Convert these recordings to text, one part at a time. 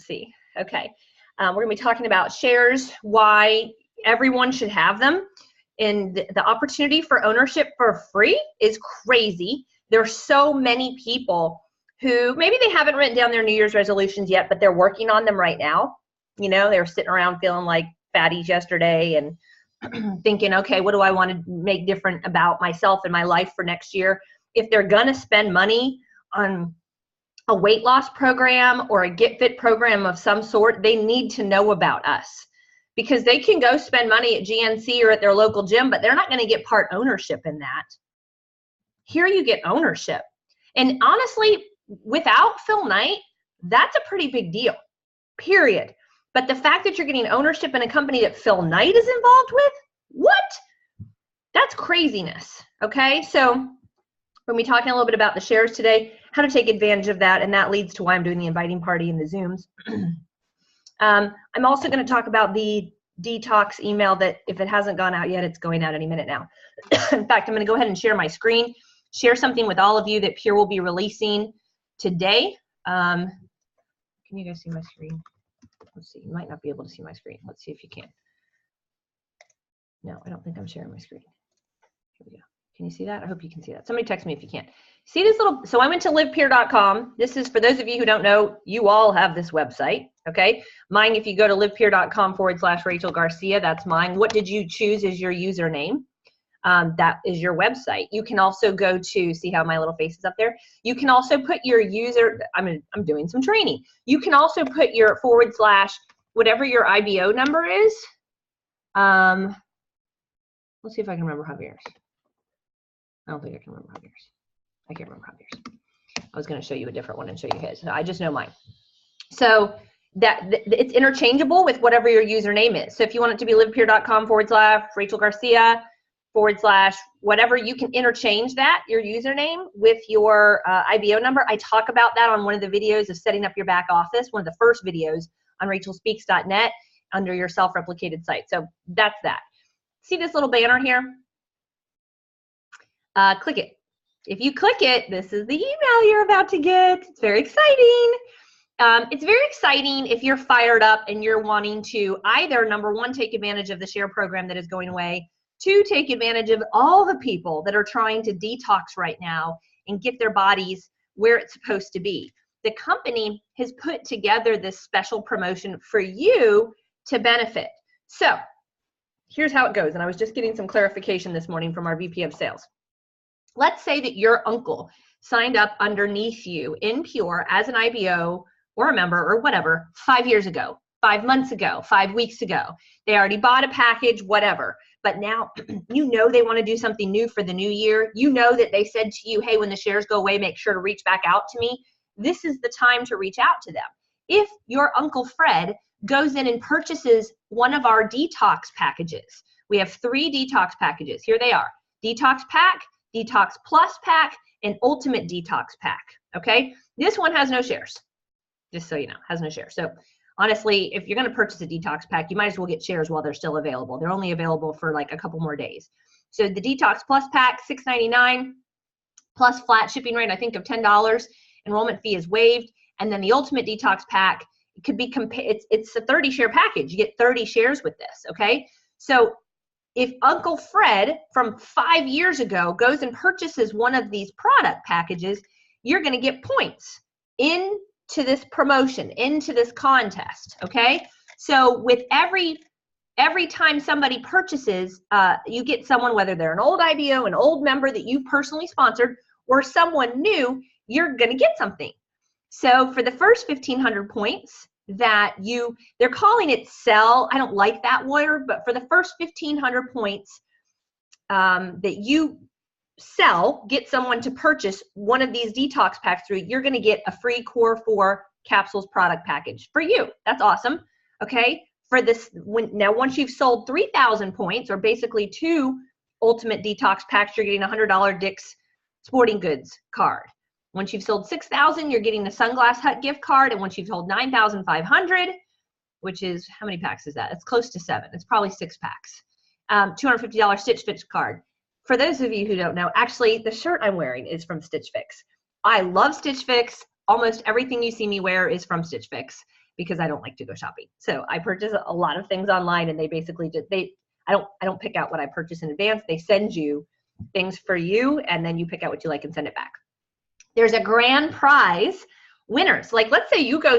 see. Okay. We're going to be talking about shares, why everyone should have them. And the opportunity for ownership for free is crazy. There are so many people who maybe they haven't written down their New Year's resolutions yet, but they're working on them right now. You know, they were sitting around feeling like fatties yesterday and thinking, okay, what do I want to make different about myself and my life for next year? If they're going to spend money on a weight loss program or a Get Fit program of some sort, they need to know about us, because they can go spend money at GNC or at their local gym, but they're not going to get part ownership in that. Here you get ownership. And honestly, without Phil Knight, that's a pretty big deal, period. But the fact that you're getting ownership in a company that Phil Knight is involved with, what? That's craziness, okay? So we're going to be talking a little bit about the shares today, how to take advantage of that, and that leads to why I'm doing the inviting party and the Zooms. I'm also going to talk about the detox email that if it hasn't gone out yet, it's going out any minute now. In fact, I'm going to go ahead and share my screen, share something with all of you that Pure will be releasing today. Can you guys see my screen? Let's see. You might not be able to see my screen. Let's see if you can. No, I don't think I'm sharing my screen. Here we go. Can you see that? I hope you can see that. Somebody text me if you can. See this little, so I went to livepure.com. This is, for those of you who don't know, you all have this website, okay? Mine, if you go to livepure.com/Rachel Garcia, that's mine. What did you choose as your username? That is your website. You can also go to, see how my little face is up there? You can also put your user, I'm doing some training. You can also put your / whatever your IBO number is. Let's see if I can remember Javier's. I don't think I can remember Javier's. I can't remember Javier's. I was going to show you a different one and show you his. I just know mine. So that it's interchangeable with whatever your username is. So if you want it to be livepure.com / Rachel Garcia / whatever, you can interchange that, your username, with your IBO number. I talk about that on one of the videos of setting up your back office, one of the first videos on rachelspeaks.net under your self-replicated site. So that's that. See this little banner here? Click it. If you click it, this is the email you're about to get. It's very exciting. It's very exciting if you're fired up and you're wanting to either, number one, take advantage of the share program that is going away, two, take advantage of all the people that are trying to detox right now and get their bodies where it's supposed to be. The company has put together this special promotion for you to benefit. So here's how it goes. And I was just getting some clarification this morning from our VP of sales. Let's say that your uncle signed up underneath you in Pure as an IBO or a member or whatever 5 years ago, 5 months ago, 5 weeks ago. They already bought a package, whatever. But now you know they want to do something new for the new year. You know that they said to you, hey, when the shares go away, make sure to reach back out to me. This is the time to reach out to them. If your Uncle Fred goes in and purchases one of our detox packages, we have 3 detox packages. Here they are: Detox Pack, Detox Plus Pack, and Ultimate Detox Pack, okay? This one has no shares, just so you know, has no shares. So honestly, if you're gonna purchase a detox pack, you might as well get shares while they're still available. They're only available for like a couple more days. So the Detox Plus Pack, $6.99, plus flat shipping rate, I think, of $10. Enrollment fee is waived. And then the Ultimate Detox Pack, it could be, it's a 30 share package. You get 30 shares with this, okay? So if Uncle Fred from 5 years ago goes and purchases one of these product packages, you're going to get points into this promotion, into this contest, okay? So with every time somebody purchases, you get someone, whether they're an old IBO, an old member that you personally sponsored, or someone new, you're going to get something. So for the first 1,500 points that they're calling it sell. I don't like that word, but for the first 1,500 points that you sell, get someone to purchase one of these detox packs through, you're going to get a free Core 4 capsules product package for you. That's awesome. Okay. For this, now once you've sold 3,000 points, or basically 2 Ultimate Detox packs, you're getting a $100 Dick's Sporting Goods card. Once you've sold 6,000, you're getting the Sunglass Hut gift card. And once you've sold 9,500, which is, how many packs is that? It's close to 7. It's probably 6 packs. $250 Stitch Fix card. For those of you who don't know, actually, the shirt I'm wearing is from Stitch Fix. I love Stitch Fix. Almost everything you see me wear is from Stitch Fix. because I don't like to go shopping. So I purchase a lot of things online, and they basically just, I don't pick out what I purchase in advance. They send you things for you, and then you pick out what you like and send it back. There's a grand prize winners. Like, let's say you go,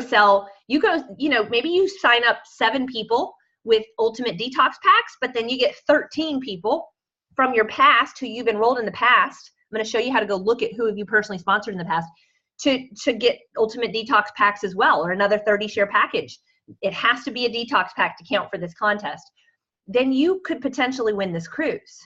maybe you sign up 7 people with Ultimate Detox Packs, but then you get 13 people from your past who you've enrolled in the past. I'm going to show you how to go look at who have you personally sponsored in the past to get Ultimate Detox Packs as well, or another 30 share package. It has to be a detox pack to count for this contest. Then you could potentially win this cruise.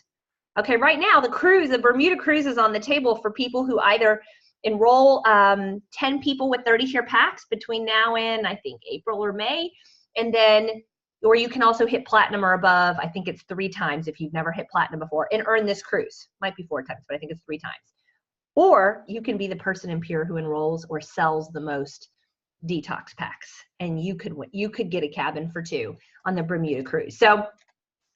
Okay, right now the Bermuda cruise is on the table for people who either enroll 10 people with 30 share packs between now and I think April or May, and then, or you can also hit platinum or above. I think it's 3 times if you've never hit platinum before, and earn this cruise. Might be 4 times, but I think it's 3 times. Or you can be the person in Pure who enrolls or sells the most detox packs, and you could get a cabin for 2 on the Bermuda cruise. So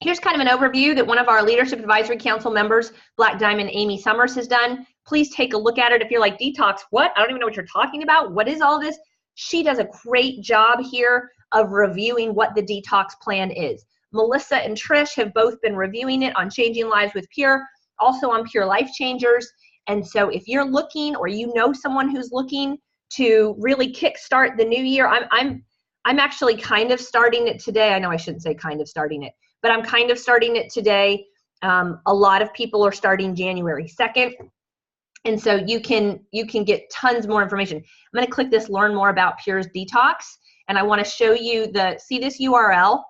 here's kind of an overview that one of our Leadership Advisory Council members, Black Diamond Amy Summers, has done. Please take a look at it. If you're like, detox, what? I don't even know what you're talking about. What is all this? She does a great job here of reviewing what the detox plan is. Melissa and Trish have both been reviewing it on Changing Lives with Pure, also on Pure Life Changers. And so if you're looking, or you know someone who's looking to really kickstart the new year, I'm actually kind of starting it today. I know I shouldn't say kind of starting it, but I'm kind of starting it today. A lot of people are starting January 2nd. And so you can get tons more information. I'm going to click this Learn More About Pure's Detox, and I want to show you see this URL.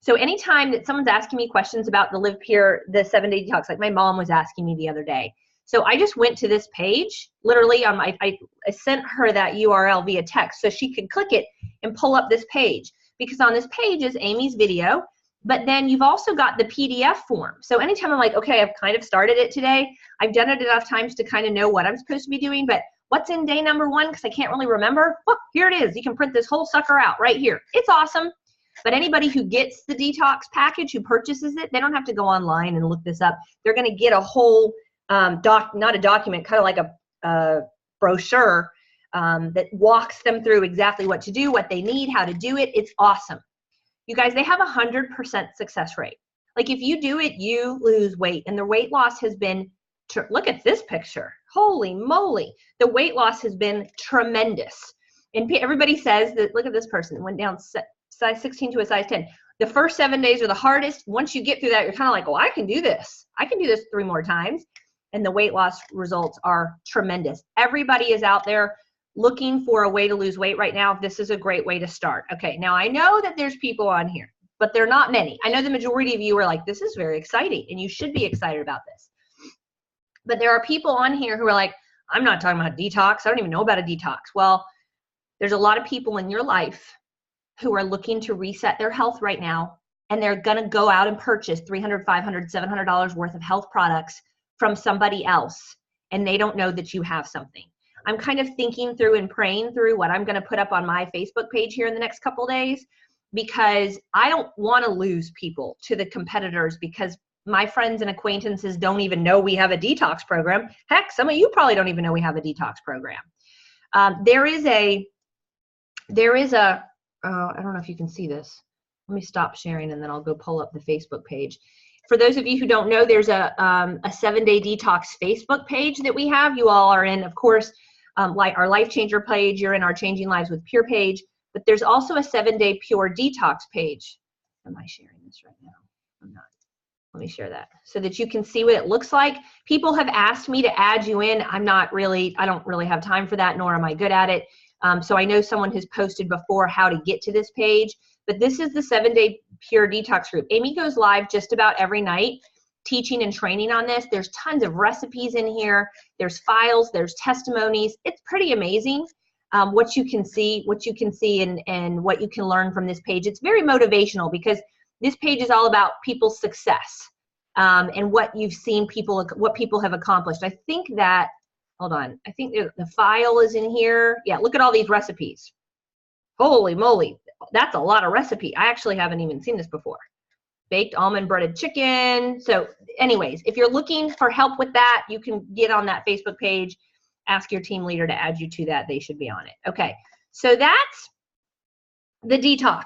So anytime that someone's asking me questions about the Live Pure, the 7-day detox, like my mom was asking me the other day. So I just went to this page, literally I sent her that URL via text so she could click it and pull up this page, because on this page is Amy's video, but then you've also got the PDF form. So anytime I'm like, okay, I've kind of started it today, I've done it enough times to kind of know what I'm supposed to be doing, but what's in day number 1, because I can't really remember, well, here it is. You can print this whole sucker out right here. It's awesome. But anybody who gets the detox package, who purchases it, they don't have to go online and look this up. They're going to get a whole not a document, kind of like a brochure that walks them through exactly what to do, what they need, how to do it. It's awesome. You guys, they have 100% success rate. Like, if you do it, you lose weight, and the weight loss has been, look at this picture. Holy moly. The weight loss has been tremendous. And everybody says that, look at this person, went down size 16 to a size 10. The first 7 days are the hardest. Once you get through that, you're kind of like, oh, I can do this. I can do this 3 more times. And the weight loss results are tremendous. Everybody is out there looking for a way to lose weight right now. This is a great way to start. Okay, now I know that there's people on here, but they're not many. I know the majority of you are like, this is very exciting, and you should be excited about this. But there are people on here who are like, I'm not talking about detox. I don't even know about a detox. Well, there's a lot of people in your life who are looking to reset their health right now, and they're going to go out and purchase $300, $500, $700 worth of health products from somebody else, and they don't know that you have something. I'm kind of thinking through and praying through what I'm going to put up on my Facebook page here in the next couple days, because I don't want to lose people to the competitors, because my friends and acquaintances don't even know we have a detox program. Heck, some of you probably don't even know we have a detox program. There is a I don't know if you can see this. Let me stop sharing, and then I'll go pull up the Facebook page. For those of you who don't know, there's a 7-day detox Facebook page that we have. You all are in, of course, like our Life Changer page. You're in our Changing Lives with Pure page. But there's also a 7-day Pure Detox page. Am I sharing this right now? I'm not. Let me share that so that you can see what it looks like. People have asked me to add you in. I don't really have time for that, nor am I good at it. So I know someone has posted before how to get to this page. But this is the 7-day Pure Detox group. Amy goes live just about every night teaching and training on this. There's tons of recipes in here. There's files, there's testimonies. It's pretty amazing what you can see and what you can learn from this page. It's very motivational, because this page is all about people's success and what you've seen what people have accomplished. I think that, hold on, I think the file is in here. Yeah, look at all these recipes. Holy moly. That's a lot of recipe. I actually haven't even seen this before. Baked almond breaded chicken. So anyways, if you're looking for help with that, you can get on that Facebook page, ask your team leader to add you to that. They should be on it. Okay, so that's The detox.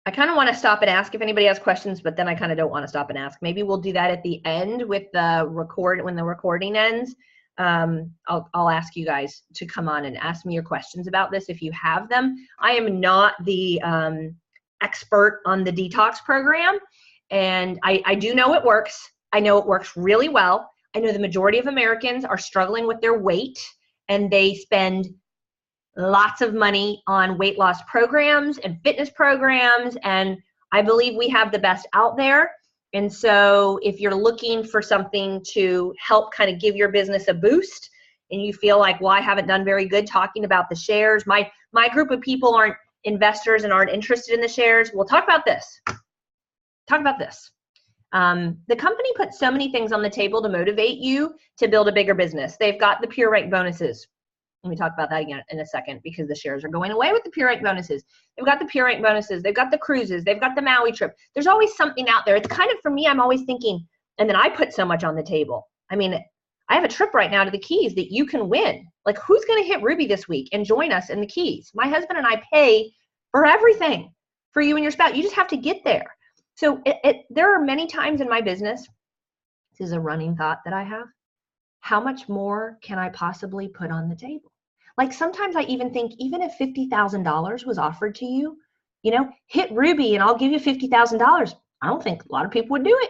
I kind of want to stop and ask if anybody has questions, but then I kind of don't want to stop and ask. Maybe we'll do that at the end with the when the recording ends. I'll ask you guys to come on and ask me your questions about this if you have them. I am not the expert on the detox program, and I do know it works. I know it works really well. I know the majority of Americans are struggling with their weight, and they spend lots of money on weight loss programs and fitness programs, and I believe we have the best out there. And so if you're looking for something to help kind of give your business a boost, and you feel like, well, I haven't done very good talking about the shares, my group of people aren't investors and aren't interested in the shares, we'll talk about this. Talk about this. The company puts so many things on the table to motivate you to build a bigger business. They've got the Pure Rank bonuses. Let me talk about that again in a second, because the shares are going away with the Pure Rank bonuses. They've got the Pure Rank bonuses. They've got the cruises. They've got the Maui trip. There's always something out there. It's kind of, for me, I'm always thinking, and then I put so much on the table. I mean, I have a trip right now to the Keys that you can win. Like, who's going to hit Ruby this week and join us in the Keys? My husband and I pay for everything for you and your spouse. You just have to get there. So there are many times in my business, this is a running thought that I have, how much more can I possibly put on the table? Like, sometimes I even think, even if $50,000 was offered to you, you know, hit Ruby and I'll give you $50,000. I don't think a lot of people would do it.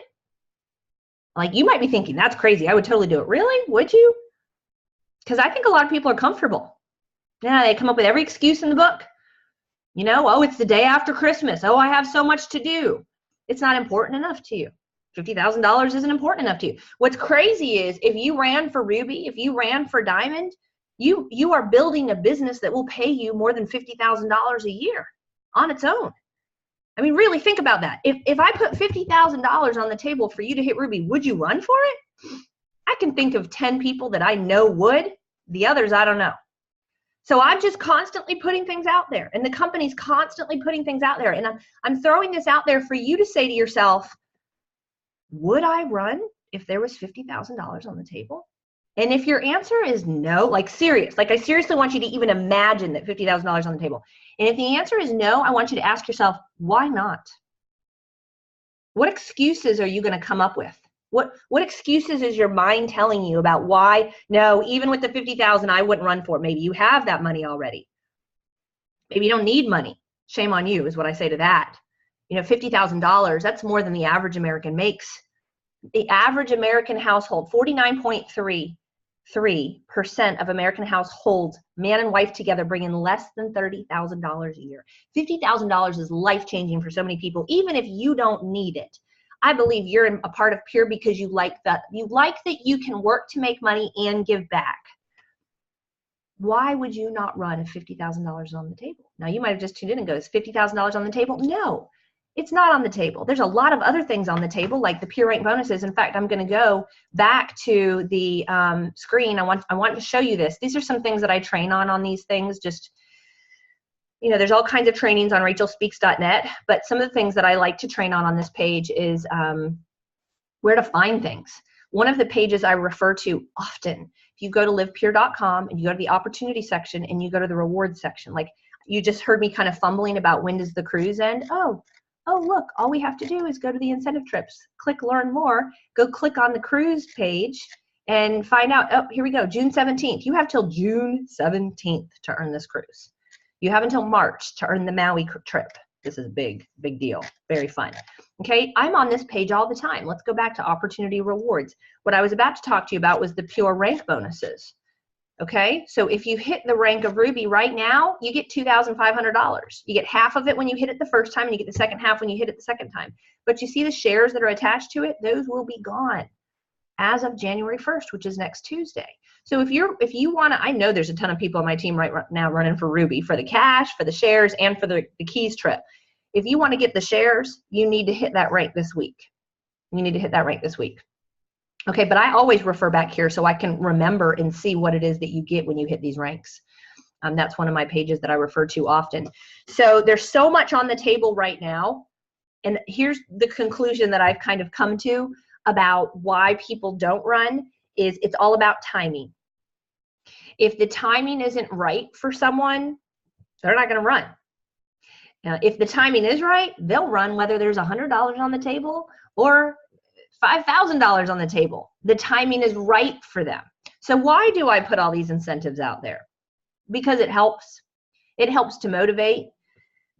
Like, you might be thinking, that's crazy. I would totally do it. Really? Would you? Because I think a lot of people are comfortable. Yeah, they come up with every excuse in the book. You know, oh, it's the day after Christmas. Oh, I have so much to do. It's not important enough to you. $50,000 isn't important enough to you. What's crazy is, if you ran for Ruby, if you ran for Diamond, you are building a business that will pay you more than $50,000 a year on its own. I mean, really think about that. If I put $50,000 on the table for you to hit Ruby, would you run for it? I can think of 10 people that I know would. The others, I don't know. So I'm just constantly putting things out there, and the company's constantly putting things out there. And I'm throwing this out there for you to say to yourself, would I run if there was $50,000 on the table? And if your answer is no, like serious, like I seriously want you to even imagine that $50,000 on the table. And if the answer is no, I want you to ask yourself, why not? What excuses are you going to come up with? What excuses is your mind telling you about why, no, even with the $50,000, I wouldn't run for it? Maybe you have that money already. Maybe you don't need money. Shame on you is what I say to that. You know, $50,000, that's more than the average American makes. The average American household, 49.33% of American households, man and wife together, bring in less than $30,000 a year. $50,000 is life-changing for so many people, even if you don't need it. I believe you're a part of Pure because you like that. You like that you can work to make money and give back. Why would you not run if $50,000 on the table? Now, you might have just tuned in and go, is $50,000 on the table? No, it's not on the table. There's a lot of other things on the table, like the Pure Rank bonuses. In fact, I'm going to go back to the screen. I want to show you this. These are some things that I train on these things. Just, you know, there's all kinds of trainings on rachelspeaks.net, but some of the things that I like to train on this page is where to find things. One of the pages I refer to often, if you go to livepure.com and you go to the opportunity section and you go to the rewards section, like you just heard me kind of fumbling about when does the cruise end? Oh, look, all we have to do is go to the incentive trips, click learn more, go click on the cruise page and find out, oh, here we go, June 17th. You have till June 17th to earn this cruise. You have until March to earn the Maui trip. This is a big, big deal. Very fun. Okay, I'm on this page all the time. Let's go back to opportunity rewards. What I was about to talk to you about was the Pure Rank bonuses. Okay, so if you hit the rank of Ruby right now, you get $2,500. You get half of it when you hit it the first time, and you get the second half when you hit it the second time. But you see the shares that are attached to it, those will be gone as of January 1st, which is next Tuesday. So if you want to, I know there's a ton of people on my team right now running for Ruby, for the cash, for the shares, and for the Keys trip. If you want to get the shares, you need to hit that rank this week. You need to hit that rank this week. Okay, but I always refer back here so I can remember and see what it is that you get when you hit these ranks. That's one of my pages that I refer to often. So there's so much on the table right now. And here's the conclusion that I've kind of come to about why people don't run is it's all about timing. If the timing isn't right for someone, they're not going to run. If the timing is right, they'll run whether there's $100 on the table or $5,000 on the table. The timing is right for them. So why do I put all these incentives out there? Because it helps. It helps to motivate,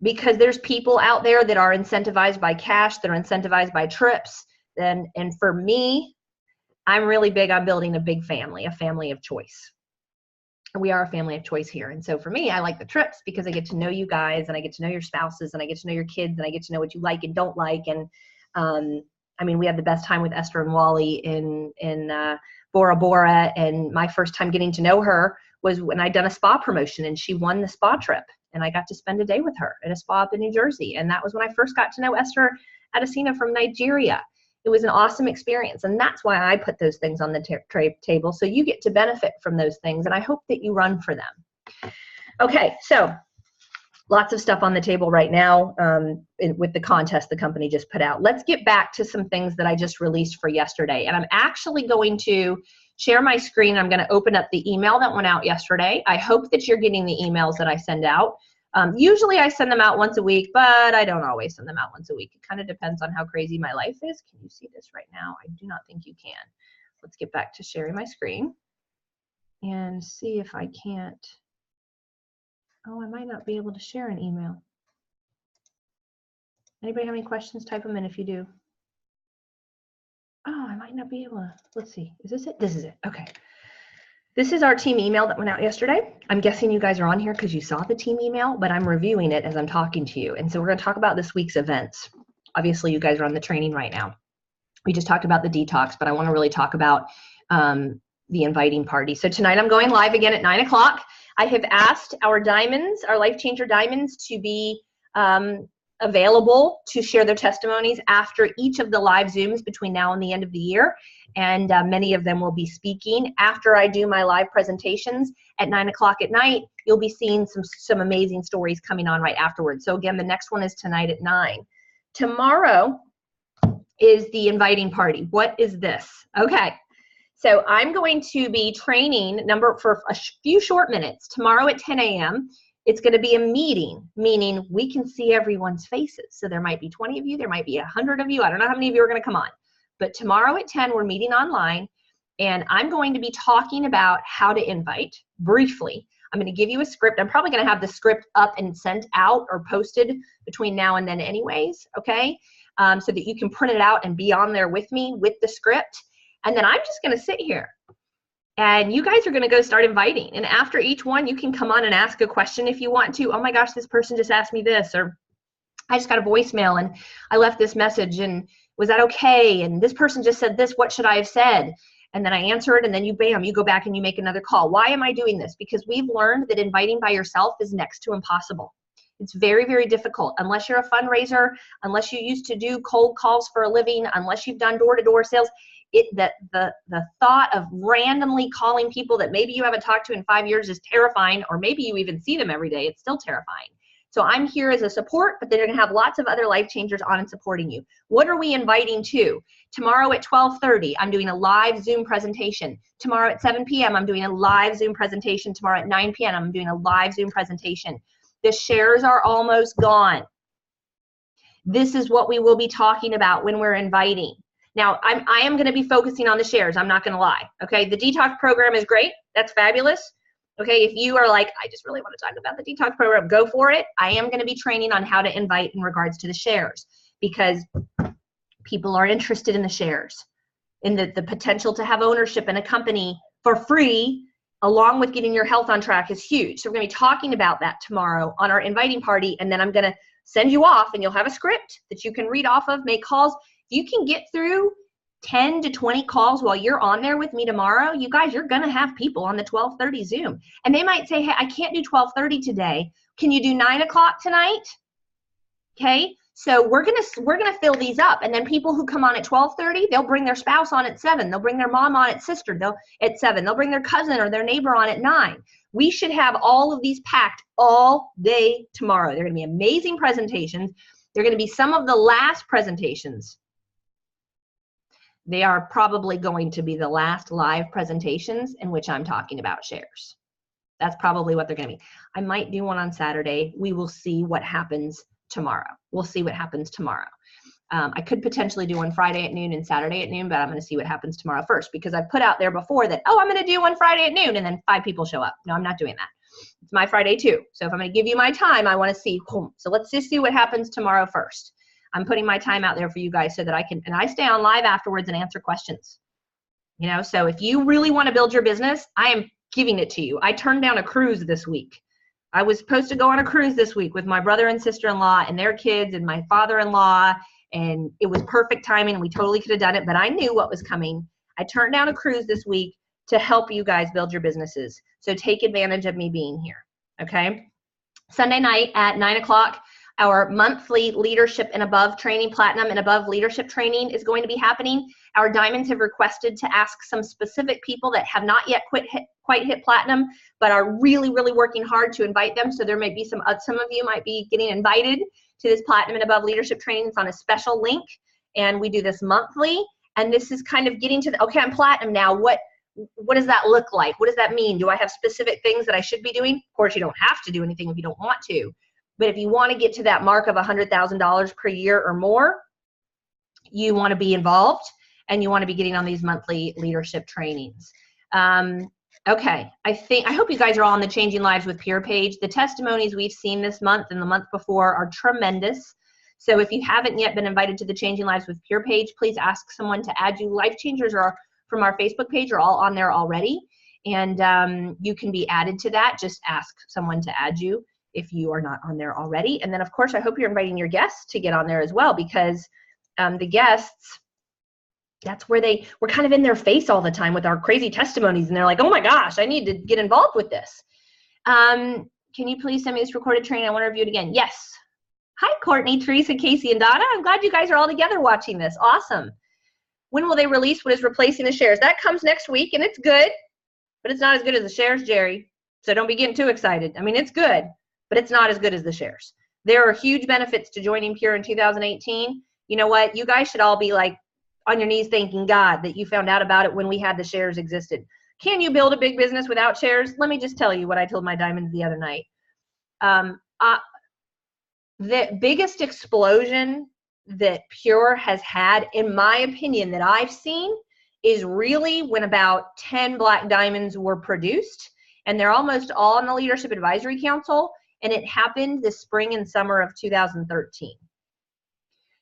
because there's people out there that are incentivized by cash, that are incentivized by trips. And for me, I'm really big on building a big family, a family of choice. We are a family of choice here. And so for me, I like the trips because I get to know you guys, and I get to know your spouses, and I get to know your kids, and I get to know what you like and don't like. And I mean, we had the best time with Esther and Wally in Bora Bora. And my first time getting to know her was when I'd done a spa promotion, and she won the spa trip. And I got to spend a day with her at a spa up in New Jersey. And that was when I first got to know Esther Adesina from Nigeria. It was an awesome experience. And that's why I put those things on the table, so you get to benefit from those things. And I hope that you run for them. Okay, so lots of stuff on the table right now with the contest the company just put out. Let's get back to some things that I just released for yesterday. And I'm actually going to share my screen. I'm going to open up the email that went out yesterday. I hope that you're getting the emails that I send out. Usually I send them out once a week, but I don't always send them out once a week. It kind of depends on how crazy my life is. Can you see this right now? I do not think you can. Let's get back to sharing my screen and see if I can't. Oh, I might not be able to share an email. Anybody have any questions? Type them in if you do. Oh, I might not be able to. Let's see. Is this it? This is it. Okay. This is our team email that went out yesterday. I'm guessing you guys are on here because you saw the team email, but I'm reviewing it as I'm talking to you. And so we're going to talk about this week's events. Obviously, you guys are on the training right now. We just talked about the detox, but I want to really talk about the inviting party. So tonight I'm going live again at 9 o'clock. I have asked our diamonds, our Life Changer diamonds, to be available to share their testimonies after each of the live Zooms between now and the end of the year. And many of them will be speaking after I do my live presentations at 9 o'clock at night. You'll be seeing some amazing stories coming on right afterwards. So again, the next one is tonight at 9. Tomorrow is the inviting party. What is this? Okay. So I'm going to be training for a few short minutes tomorrow at 10 a.m. It's going to be a meeting, meaning we can see everyone's faces. So there might be 20 of you, there might be 100 of you. I don't know how many of you are going to come on. But tomorrow at 10, we're meeting online, and I'm going to be talking about how to invite briefly. I'm going to give you a script. I'm probably going to have the script up and sent out or posted between now and then anyways, okay? So that you can print it out and be on there with me with the script. And then I'm just going to sit here. And you guys are going to go start inviting. And after each one, you can come on and ask a question if you want to. Oh my gosh, this person just asked me this. Or I just got a voicemail and I left this message, and was that okay? And this person just said this, what should I have said? And then I answer it, and then you go back and you make another call. Why am I doing this? Because we've learned that inviting by yourself is next to impossible. It's very, very difficult. Unless you're a fundraiser, unless you used to do cold calls for a living, unless you've done door-to-door sales, the thought of randomly calling people that maybe you haven't talked to in 5 years is terrifying, or maybe you even see them every day. It's still terrifying. So I'm here as a support, but then you're going to have lots of other life changers on and supporting you. What are we inviting to? Tomorrow at 12:30, I'm doing a live Zoom presentation. Tomorrow at 7 p.m., I'm doing a live Zoom presentation. Tomorrow at 9 p.m., I'm doing a live Zoom presentation. The shares are almost gone. This is what we will be talking about when we're inviting. Now, I am going to be focusing on the shares. I'm not going to lie. Okay, the detox program is great. That's fabulous. Okay, if you are like, I just really want to talk about the detox program, go for it. I am going to be training on how to invite in regards to the shares, because people are interested in the shares, in the potential to have ownership in a company for free, along with getting your health on track, is huge. So we're going to be talking about that tomorrow on our inviting party, and then I'm going to send you off, and you'll have a script that you can read off of, make calls. If you can get through 10 to 20 calls while you're on there with me tomorrow, you guys, you're going to have people on the 12:30 Zoom. And they might say, hey, I can't do 12:30 today. Can you do 9 o'clock tonight? Okay, so we're gonna fill these up. And then people who come on at 12:30, they'll bring their spouse on at 7. They'll bring their mom on at 7. They'll bring their cousin or their neighbor on at 9. We should have all of these packed all day tomorrow. They're going to be amazing presentations. They're going to be some of the last presentations. They are probably going to be the last live presentations in which I'm talking about shares. That's probably what they're going to be. I might do one on Saturday. We will see what happens tomorrow. We'll see what happens tomorrow. I could potentially do one Friday at noon and Saturday at noon, but I'm going to see what happens tomorrow first, because I've put out there before that, oh, I'm going to do one Friday at noon, and then 5 people show up. No, I'm not doing that. It's my Friday too. So if I'm going to give you my time, I want to see, boom. So let's just see what happens tomorrow first. I'm putting my time out there for you guys so that I can, and I stay on live afterwards and answer questions. You know, so if you really want to build your business, I am giving it to you. I turned down a cruise this week. I was supposed to go on a cruise this week with my brother and sister-in-law and their kids and my father-in-law, and it was perfect timing. We totally could have done it, but I knew what was coming. I turned down a cruise this week to help you guys build your businesses. So take advantage of me being here, okay? Sunday night at 9 o'clock, our monthly leadership and above training, platinum and above leadership training is going to be happening. Our diamonds have requested to ask some specific people that have not yet quite hit platinum, but are really, really working hard to invite them. So there may be some of you might be getting invited to this platinum and above leadership training. It's on a special link, and we do this monthly. And this is kind of getting to the, okay, I'm platinum now. What does that look like? What does that mean? Do I have specific things that I should be doing? Of course, you don't have to do anything if you don't want to. But if you want to get to that mark of $100,000 per year or more, you want to be involved, and you want to be getting on these monthly leadership trainings. Okay, I hope you guys are all on the Changing Lives with Pure page. The testimonies we've seen this month and the month before are tremendous. So if you haven't yet been invited to the Changing Lives with Pure page, please ask someone to add you. Life Changers are from our Facebook page are all on there already, and you can be added to that. Just ask someone to add you if you are not on there already. And then, of course, I hope you're inviting your guests to get on there as well, because the guests, that's where we're kind of in their face all the time with our crazy testimonies, and they're like, oh my gosh, I need to get involved with this. Can you please send me this recorded training? I want to review it again. Yes. Hi, Courtney, Teresa, Casey, and Donna. I'm glad you guys are all together watching this. Awesome. When will they release what is replacing the shares? That comes next week, and it's good, but it's not as good as the shares, Jerry. So don't be getting too excited. I mean, it's good, but it's not as good as the shares. There are huge benefits to joining Pure in 2018. You know what? You guys should all be like on your knees thanking God that you found out about it when we had the shares existed. Can you build a big business without shares? Let me just tell you what I told my diamonds the other night. The biggest explosion that Pure has had, in my opinion, that I've seen is really when about 10 black diamonds were produced, and they're almost all on the Leadership Advisory Council, and it happened this spring and summer of 2013.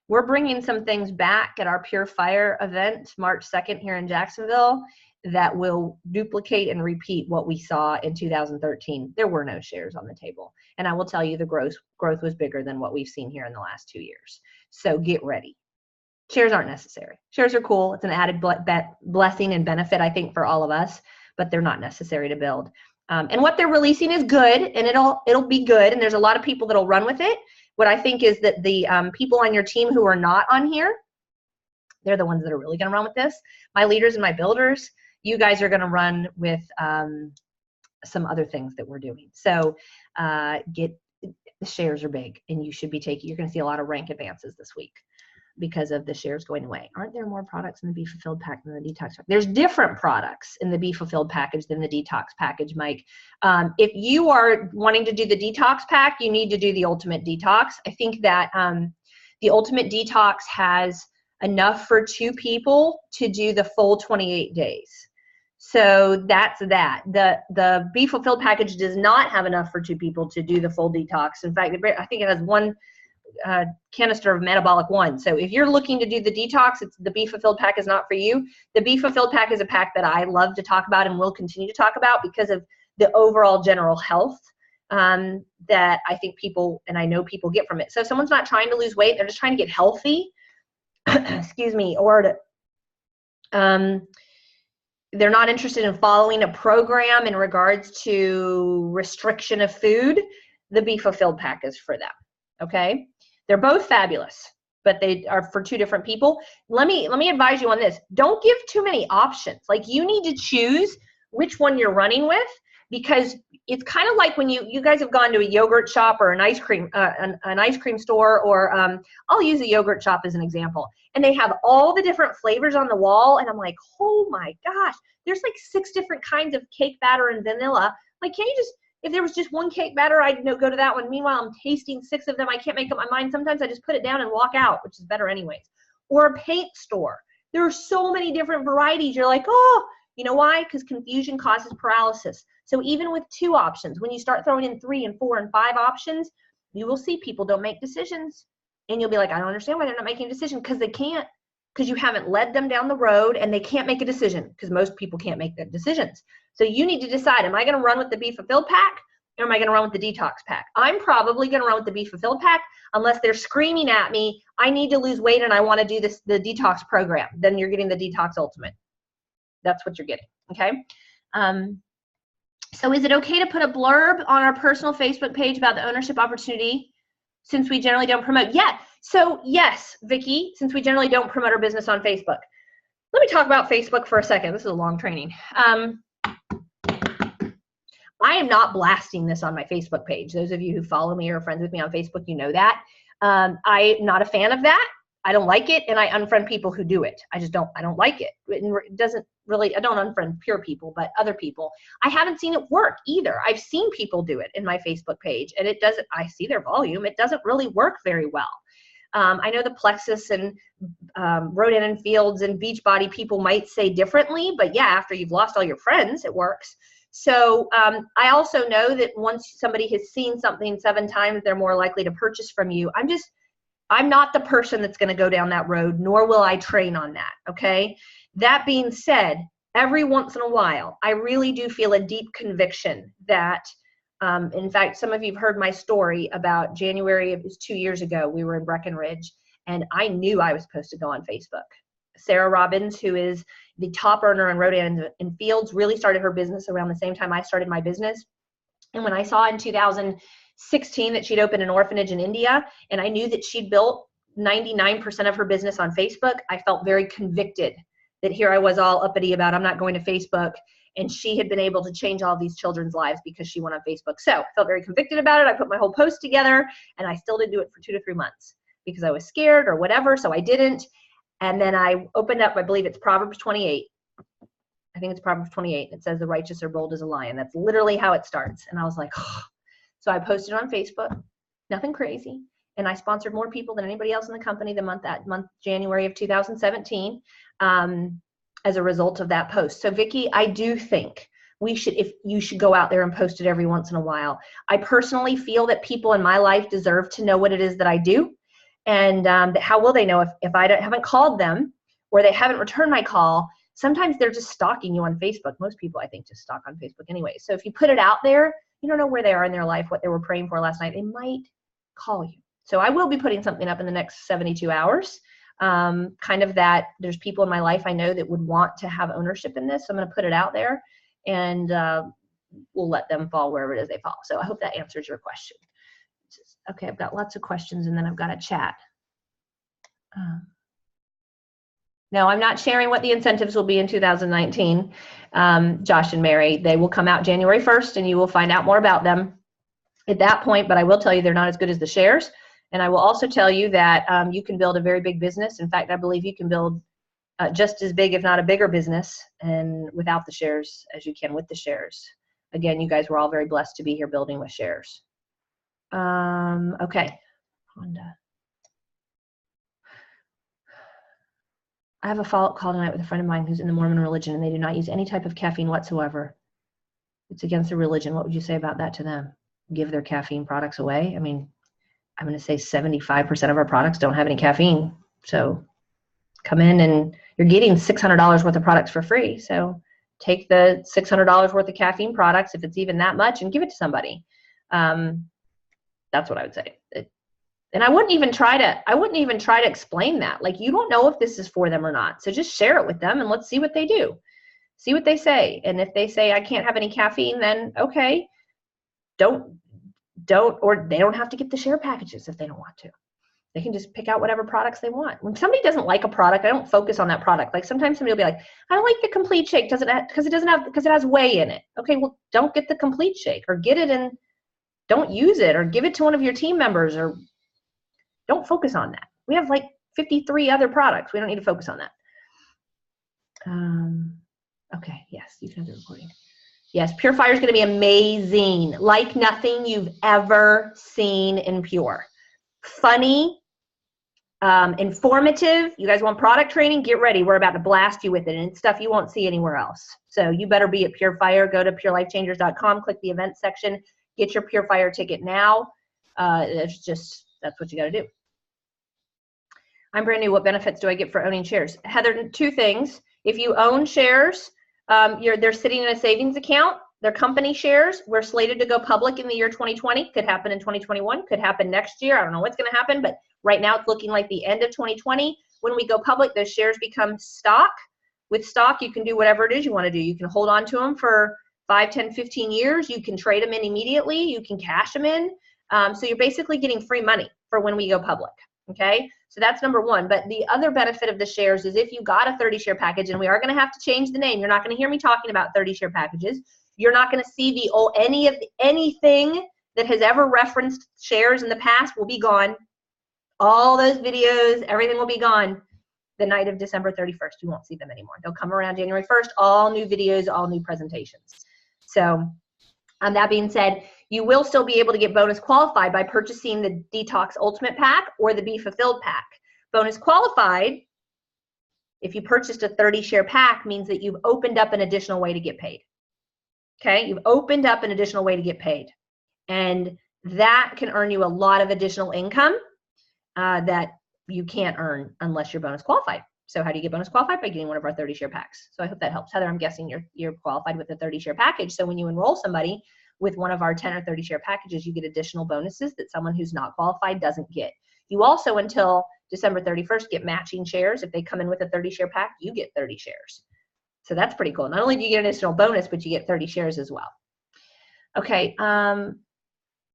We're bringing some things back at our Pure Fire event, March 2nd here in Jacksonville, that will duplicate and repeat what we saw in 2013. There were no shares on the table. And I will tell you the growth was bigger than what we've seen here in the last 2 years. So get ready. Shares aren't necessary. Shares are cool. It's an added blessing and benefit, I think, for all of us, but they're not necessary to build. And what they're releasing is good, and it'll be good. And there's a lot of people that'll run with it. What I think is that the people on your team who are not on here, they're the ones that are really going to run with this. My leaders and my builders, you guys are going to run with some other things that we're doing. So the shares are big, and you should be you're going to see a lot of rank advances this week because of the shares going away. Aren't there more products in the Be Fulfilled pack than the Detox pack? There's different products in the Be Fulfilled package than the Detox package, Mike. If you are wanting to do the Detox pack, you need to do the Ultimate Detox. I think that the Ultimate Detox has enough for 2 people to do the full 28 days. So that's that. The Be Fulfilled package does not have enough for 2 people to do the full detox. In fact, I think it has 1 canister of Metabolic 1. So if you're looking to do the detox, the Be Fulfilled pack is not for you. The Be Fulfilled pack is a pack that I love to talk about and will continue to talk about because of the overall general health that I think people, and I know people, get from it. So if someone's not trying to lose weight, they're just trying to get healthy, excuse me, or they're not interested in following a program in regards to restriction of food, the Be Fulfilled pack is for them, okay? They're both fabulous, but they are for 2 different people. Let me advise you on this. Don't give too many options. Like, you need to choose which one you're running with, because it's kind of like when you guys have gone to a yogurt shop or an ice cream store, or I'll use a yogurt shop as an example, and they have all the different flavors on the wall, and I'm like, oh my gosh, there's like 6 different kinds of cake batter and vanilla. Like, can't you just If there was just one cake batter, I'd go to that one. Meanwhile, I'm tasting 6 of them. I can't make up my mind. Sometimes I just put it down and walk out, which is better anyways. Or a paint store. There are so many different varieties. You're like, oh, you know why? Because confusion causes paralysis. So even with 2 options, when you start throwing in 3 and 4 and 5 options, you will see people don't make decisions. And you'll be like, I don't understand why they're not making a decision. Because they can't. Because you haven't led them down the road, and they can't make a decision because most people can't make the decisions. So you need to decide, am I going to run with the Be Fulfilled pack, or am I going to run with the detox pack? I'm probably going to run with the Be Fulfilled pack unless they're screaming at me, I need to lose weight and I want to do the detox program. Then you're getting the Detox Ultimate. That's what you're getting, okay? So is it okay to put a blurb on our personal Facebook page about the ownership opportunity since we generally don't promote? Yeah, so yes, Vicki, since we generally don't promote our business on Facebook. Let me talk about Facebook for a second. This is a long training. I am not blasting this on my Facebook page. Those of you who follow me or are friends with me on Facebook, you know that. I'm not a fan of that. I don't like it, and I unfriend people who do it. I don't like it. It doesn't really, I don't unfriend pure people, but other people. I haven't seen it work either. I've seen people do it in my Facebook page, and it doesn't, I see their volume. It doesn't really work very well. I know the Plexus and Rodan and Fields and Beachbody people might say differently, but yeah, after you've lost all your friends, it works. So I also know that once somebody has seen something 7 times, they're more likely to purchase from you. I'm not the person that's going to go down that road, nor will I train on that, okay? That being said, every once in a while, I really do feel a deep conviction that, in fact, some of you have heard my story about January, it was 2 years ago, we were in Breckenridge, and I knew I was supposed to go on Facebook. Sarah Robbins, who is the top earner in Rodan and Fields, really started her business around the same time I started my business. And when I saw in 2016 that she'd opened an orphanage in India, and I knew that she'd built 99% of her business on Facebook, I felt very convicted that here I was all uppity about I'm not going to Facebook, and she had been able to change all these children's lives because she went on Facebook. So I felt very convicted about it. I put my whole post together, and I still didn't do it for 2 to 3 months because I was scared or whatever, so I didn't. And then I opened up, I believe it's Proverbs 28. I think it's Proverbs 28. It says the righteous are bold as a lion. That's literally how it starts. And I was like, oh. So I posted on Facebook, nothing crazy. And I sponsored more people than anybody else in the company that month, January of 2017, as a result of that post. So Vicki, I do think you should go out there and post it every once in a while. I personally feel that people in my life deserve to know what it is that I do. And how will they know if I haven't called them or they haven't returned my call? Sometimes they're just stalking you on Facebook. Most people, I think, just stalk on Facebook anyway. So if you put it out there, you don't know where they are in their life, what they were praying for last night. They might call you. So I will be putting something up in the next 72 hours. Kind of that there's people in my life I know that would want to have ownership in this. So I'm going to put it out there, and we'll let them fall wherever it is they fall. So I hope that answers your question. Okay, I've got lots of questions, and then I've got a chat. No, I'm not sharing what the incentives will be in 2019, Josh and Mary. They will come out January 1st, and you will find out more about them at that point, but I will tell you they're not as good as the shares. And I will also tell you that you can build a very big business. In fact, I believe you can build just as big, if not a bigger business, and without the shares as you can with the shares. Again, you guys were all very blessed to be here building with shares. Okay. Honda. I have a follow-up call tonight with a friend of mine who's in the Mormon religion, and they do not use any type of caffeine whatsoever. It's against the religion. What would you say about that to them? Give their caffeine products away? I mean, I'm going to say 75% of our products don't have any caffeine. So come in and you're getting $600 worth of products for free. So take the $600 worth of caffeine products, if it's even that much, and give it to somebody. That's what I would say. And I wouldn't even try to explain that. Like, you don't know if this is for them or not. So just share it with them and let's see what they do. See what they say. And if they say, I can't have any caffeine, then okay, or they don't have to get the share packages if they don't want to. They can just pick out whatever products they want. When somebody doesn't like a product, I don't focus on that product. Like, sometimes somebody will be like, I don't like the complete shake because it has whey in it. Okay, well, don't get the complete shake, or get it and don't use it, or give it to one of your team members, or don't focus on that. We have like 53 other products. We don't need to focus on that. Okay, yes, you can have the recording. Yes, Pure Fire is going to be amazing. Like nothing you've ever seen in Pure. Funny, informative. You guys want product training? Get ready. We're about to blast you with it, and it's stuff you won't see anywhere else. So you better be at Pure Fire. Go to purelifechangers.com, click the event section, get your Pure Fire ticket now. That's what you got to do. I'm brand new. What benefits do I get for owning shares? Heather, two things. If you own shares, they're sitting in a savings account. They're company shares. We're slated to go public in the year 2020. Could happen in 2021. Could happen next year. I don't know what's going to happen, but right now it's looking like the end of 2020. When we go public, those shares become stock. With stock, you can do whatever it is you want to do. You can hold on to them for 5, 10, 15 years. You can trade them in immediately. You can cash them in. So you're basically getting free money for when we go public. Okay, so that's number one. But the other benefit of the shares is if you got a 30 share package, and we are going to have to change the name. You're not going to hear me talking about 30 share packages. You're not going to see anything that has ever referenced shares in the past will be gone. All those videos, everything will be gone the night of December 31st. You won't see them anymore. They'll come around January 1st, all new videos, all new presentations. So that being said, you will still be able to get bonus qualified by purchasing the Detox Ultimate Pack or the Be Fulfilled Pack. Bonus qualified, if you purchased a 30 share pack, means that you've opened up an additional way to get paid. Okay, you've opened up an additional way to get paid. And that can earn you a lot of additional income that you can't earn unless you're bonus qualified. So how do you get bonus qualified? By getting one of our 30 share packs. So I hope that helps. Heather, I'm guessing you're qualified with the 30 share package. So when you enroll somebody with one of our 10 or 30 share packages, you get additional bonuses that someone who's not qualified doesn't get. You also, until December 31st, get matching shares. If they come in with a 30 share pack, you get 30 shares. So that's pretty cool. Not only do you get an additional bonus, but you get 30 shares as well. Okay,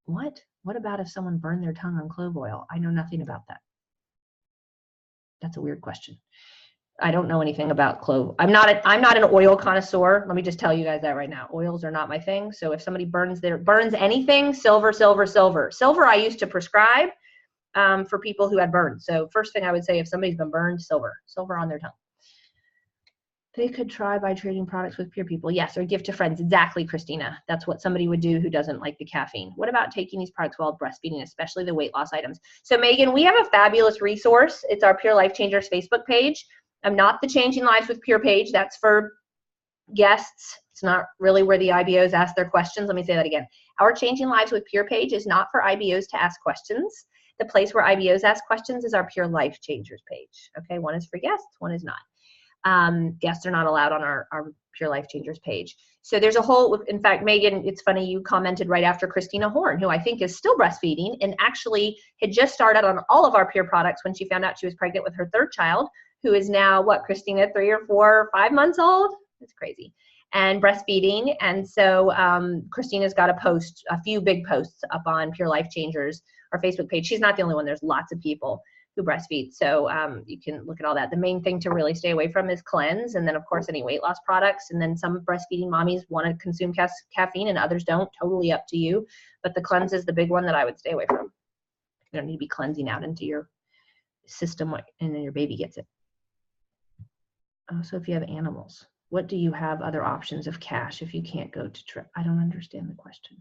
what about if someone burned their tongue on clove oil? I know nothing about that. That's a weird question. I don't know anything about clove. I'm not an oil connoisseur. Let me just tell you guys that right now. Oils are not my thing. So if somebody burns anything, silver, silver, silver. Silver I used to prescribe for people who had burns. So first thing I would say, if somebody's been burned, silver on their tongue. They could try by trading products with Pure people. Yes, or gift to friends. Exactly, Christina. That's what somebody would do who doesn't like the caffeine. What about taking these products while breastfeeding, especially the weight loss items? So Megan, we have a fabulous resource. It's our Pure Life Changers Facebook page. I'm not the Changing Lives with Pure page. That's for guests. It's not really where the IBOs ask their questions. Let me say that again. Our Changing Lives with Pure page is not for IBOs to ask questions. The place where IBOs ask questions is our Pure Life Changers page. Okay, one is for guests, one is not. Guests are not allowed on our Pure Life Changers page. So there's a whole, in fact, Megan, it's funny, you commented right after Christina Horn, who I think is still breastfeeding and actually had just started on all of our Pure products when she found out she was pregnant with her third child, who is now, what, Christina, 3 or 4 or 5 months old? It's crazy. And breastfeeding. And so Christina's got a few big posts up on Pure Life Changers, our Facebook page. She's not the only one. There's lots of people who breastfeed. So you can look at all that. The main thing to really stay away from is cleanse, and then of course any weight loss products. And then some breastfeeding mommies want to consume caffeine and others don't. Totally up to you. But the cleanse is the big one that I would stay away from. You don't need to be cleansing out into your system and then your baby gets it. So if you have animals, what do you have other options of cash if you can't go to trip? I don't understand the question.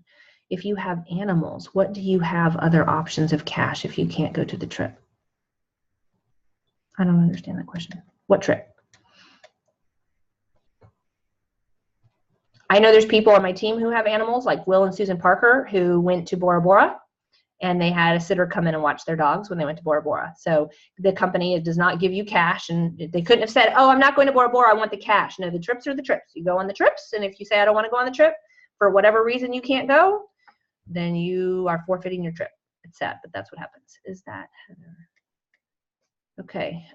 If you have animals, what do you have other options of cash if you can't go to the trip? I don't understand that question. What trip? I know there's people on my team who have animals, like Will and Susan Parker, who went to Bora Bora, and they had a sitter come in and watch their dogs when they went to Bora Bora. So the company does not give you cash, and they couldn't have said, oh, I'm not going to Bora Bora, I want the cash. No, the trips are the trips. You go on the trips, and if you say I don't want to go on the trip for whatever reason you can't go, then you are forfeiting your trip. It's sad, but that's what happens. Is that okay?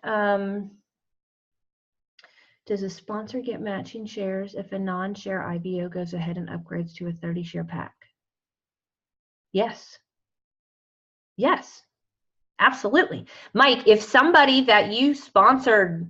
Does a sponsor get matching shares if a non-share IBO goes ahead and upgrades to a 30 share pack? Yes. Yes, absolutely. Mike, if somebody that you sponsored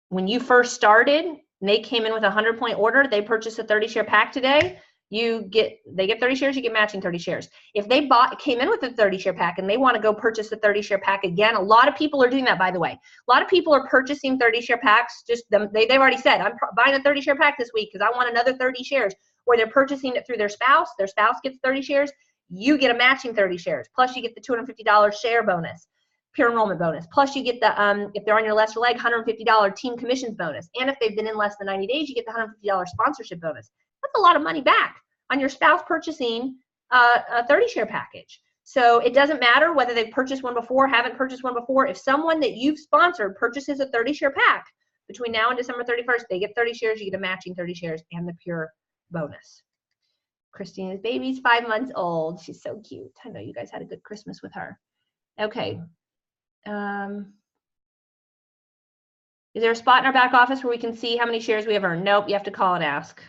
when you first started, and they came in with a 100-point order, they purchased a 30 share pack today, They get 30 shares, you get matching 30 shares. If they came in with a 30 share pack and they want to go purchase a 30 share pack again, a lot of people are doing that, by the way. A lot of people are purchasing 30 share packs. They've already said, I'm buying a 30 share pack this week because I want another 30 shares. Or they're purchasing it through their spouse gets 30 shares, you get a matching 30 shares. Plus you get the $250 share bonus, peer enrollment bonus. Plus you get the, if they're on your lesser leg, $150 team commissions bonus. And if they've been in less than 90 days, you get the $150 sponsorship bonus. That's a lot of money back on your spouse purchasing a 30 share package. So it doesn't matter whether they've purchased one before, haven't purchased one before. If someone that you've sponsored purchases a 30 share pack between now and December 31st, they get 30 shares, you get a matching 30 shares and the pure bonus. Christina's baby's 5 months old. She's so cute. I know you guys had a good Christmas with her. Okay. Is there a spot in our back office where we can see how many shares we have earned? Nope, you have to call and ask.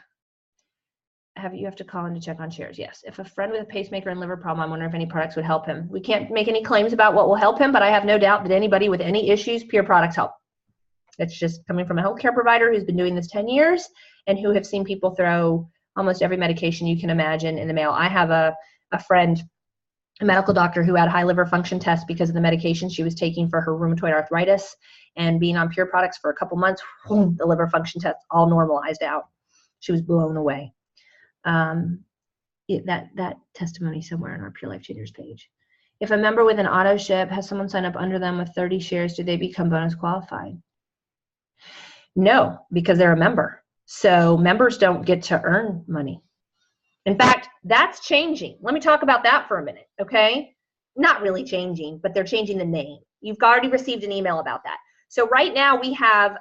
You have to call in to check on shares. Yes. If a friend with a pacemaker and liver problem, I'm wondering if any products would help him. We can't make any claims about what will help him, but I have no doubt that anybody with any issues, Pure products help. It's just coming from a healthcare provider who's been doing this 10 years and who have seen people throw almost every medication you can imagine in the mail. I have a friend, a medical doctor, who had high liver function tests because of the medication she was taking for her rheumatoid arthritis, and being on Pure products for a couple months, the liver function tests all normalized out. She was blown away. That testimony somewhere on our Pure Life Changers page. If a member with an auto ship has someone sign up under them with 30 shares, do they become bonus qualified? No, because they're a member. So members don't get to earn money. In fact, that's changing. Let me talk about that for a minute, okay? Not really changing, but they're changing the name. You've already received an email about that. So right now we have